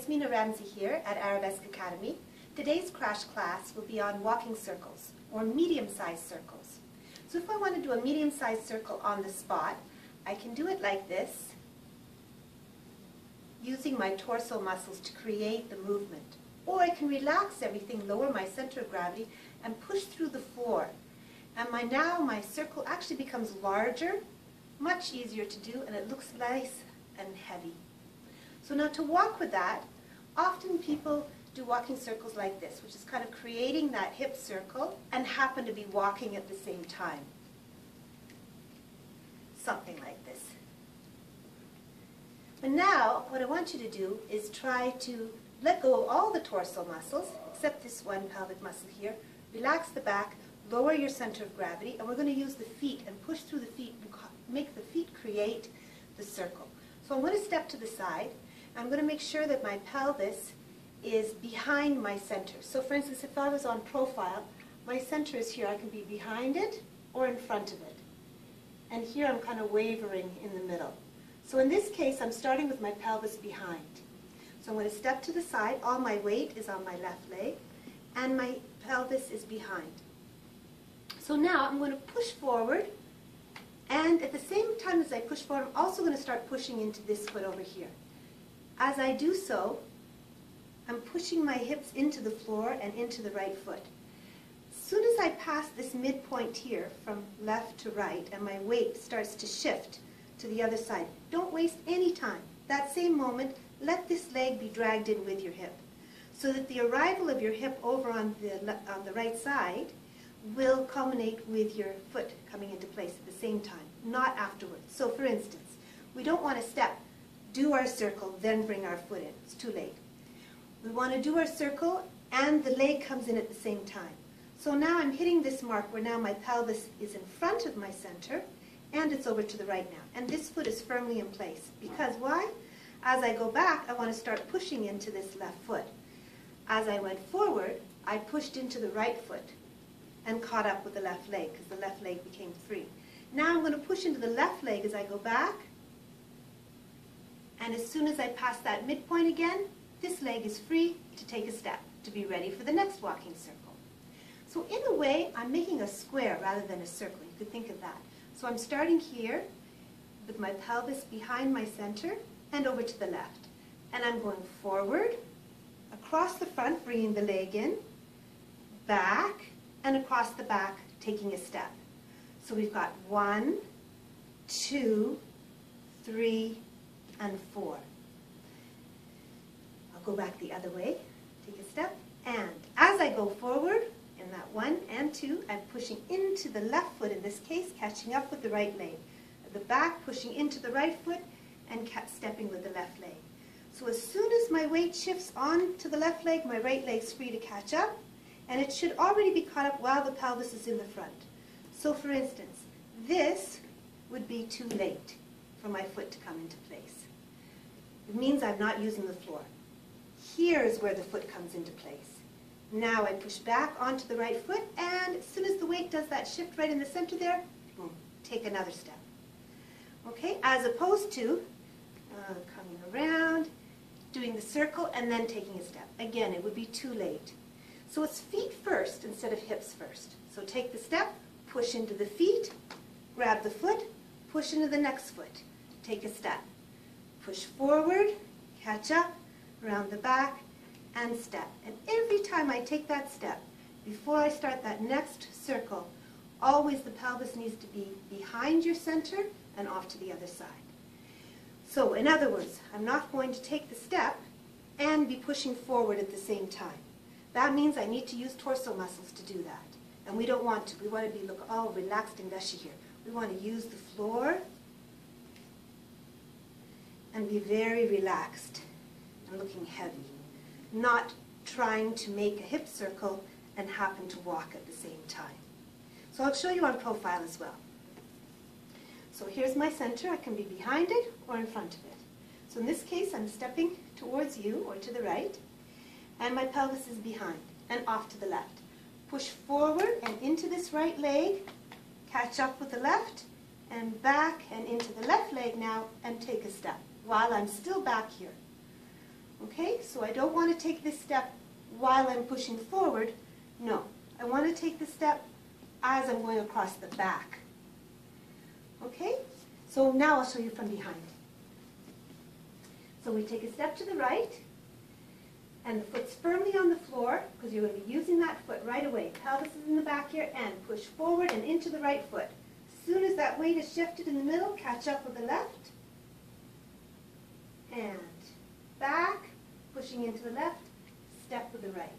Yasmina Ramzy here at Arabesque Academy. Today's crash class will be on walking circles, or medium-sized circles. So if I want to do a medium-sized circle on the spot, I can do it like this, using my torso muscles to create the movement. Or I can relax everything, lower my center of gravity, and push through the floor. And now my circle actually becomes larger, much easier to do, and it looks nice and heavy. So now to walk with that, often people do walking circles like this, which is kind of creating that hip circle and happen to be walking at the same time. Something like this. But now, what I want you to do is try to let go of all the torso muscles, except this one pelvic muscle here. Relax the back, lower your center of gravity, and we're going to use the feet and push through the feet and make the feet create the circle. So I'm going to step to the side. I'm going to make sure that my pelvis is behind my center. So for instance, if I was on profile, my center is here. I can be behind it or in front of it. And here I'm kind of wavering in the middle. So in this case, I'm starting with my pelvis behind. So I'm going to step to the side. All my weight is on my left leg, and my pelvis is behind. So now I'm going to push forward, and at the same time as I push forward, I'm also going to start pushing into this foot over here. As I do so, I'm pushing my hips into the floor and into the right foot. As soon as I pass this midpoint here from left to right and my weight starts to shift to the other side, don't waste any time. That same moment, let this leg be dragged in with your hip, so that the arrival of your hip over on the right side will culminate with your foot coming into place at the same time, not afterwards. So for instance, we don't want to step, do our circle, then bring our foot in. It's too late. We want to do our circle and the leg comes in at the same time. So now I'm hitting this mark where now my pelvis is in front of my center and it's over to the right now. And this foot is firmly in place. Because why? As I go back, I want to start pushing into this left foot. As I went forward, I pushed into the right foot and caught up with the left leg because the left leg became free. Now I'm going to push into the left leg as I go back. And as soon as I pass that midpoint again, this leg is free to take a step, to be ready for the next walking circle. So in a way, I'm making a square rather than a circle. You could think of that. So I'm starting here with my pelvis behind my center and over to the left. And I'm going forward, across the front, bringing the leg in, back, and across the back, taking a step. So we've got 1, 2, 3, and 4. I'll go back the other way, take a step, and as I go forward, in that 1 and 2, I'm pushing into the left foot in this case, catching up with the right leg. At the back, pushing into the right foot, and stepping with the left leg. So as soon as my weight shifts on to the left leg, my right leg's free to catch up, and it should already be caught up while the pelvis is in the front. So for instance, this would be too late for my foot to come into place. It means I'm not using the floor. Here's where the foot comes into place. Now I push back onto the right foot, and as soon as the weight does that shift right in the center there, boom, take another step. Okay, as opposed to coming around, doing the circle, and then taking a step. Again, it would be too late. So it's feet first instead of hips first. So take the step, push into the feet, grab the foot, push into the next foot, take a step. Push forward, catch up, around the back, and step. And every time I take that step, before I start that next circle, always the pelvis needs to be behind your center and off to the other side. So in other words, I'm not going to take the step and be pushing forward at the same time. That means I need to use torso muscles to do that. And we don't want to. We want to be look all relaxed and gushy here. We want to use the floor and be very relaxed and looking heavy, not trying to make a hip circle and happen to walk at the same time. So I'll show you on profile as well. So here's my center. I can be behind it or in front of it. So in this case, I'm stepping towards you or to the right, and my pelvis is behind and off to the left. Push forward and into this right leg, catch up with the left, and back and into the left leg now, and take a step while I'm still back here. Okay, so I don't want to take this step while I'm pushing forward. No, I want to take the step as I'm going across the back. Okay, so now I'll show you from behind. So we take a step to the right, and the foot's firmly on the floor, because you're going to be using that foot right away. Pelvis is in the back here, and push forward and into the right foot. As soon as that weight is shifted in the middle, catch up with the left, and back, pushing into the left, step with the right.